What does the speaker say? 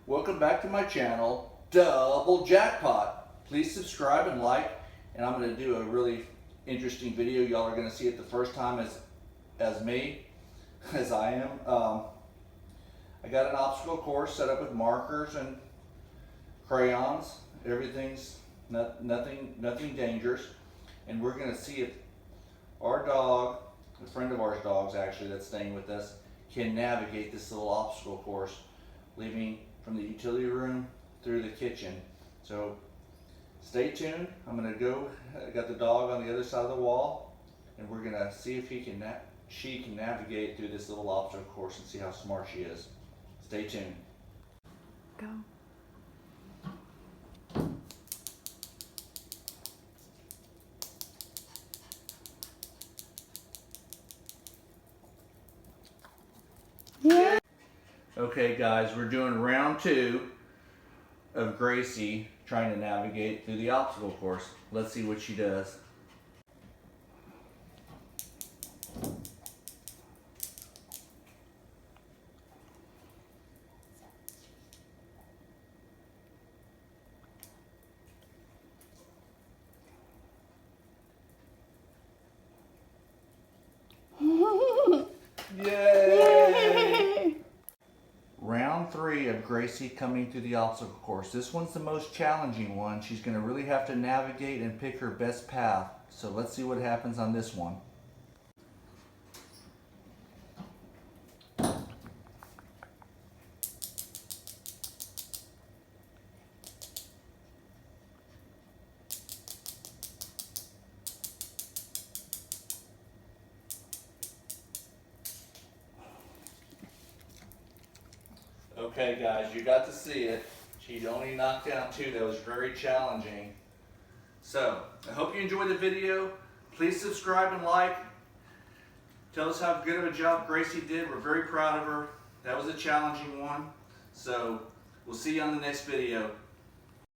Welcome back to my channel, Double Jackpot. Please subscribe and like, and I'm going to do a really interesting video. Y'all are going to see it the first time as me, as I am. I got an obstacle course set up with markers and crayons. Everything's nothing dangerous, and we're going to see if our dog, a friend of ours dogs actually that's staying with us, can navigate this little obstacle course, leaving from the utility room through the kitchen. So stay tuned. I'm going to go, I got the dog on the other side of the wall, and we're going to see if she can navigate through this little obstacle course and see how smart she is. Stay tuned. Go. Yeah. Okay guys, we're doing round 2 of Gracie trying to navigate through the obstacle course. Let's see what she does. Yay! Round 3 of Gracie coming through the obstacle course. This one's the most challenging one. She's going to really have to navigate and pick her best path. So let's see what happens on this one. Okay guys, you got to see it. She only knocked down 2. That was very challenging. So, I hope you enjoyed the video. Please subscribe and like. Tell us how good of a job Gracie did. We're very proud of her. That was a challenging one. So, we'll see you on the next video.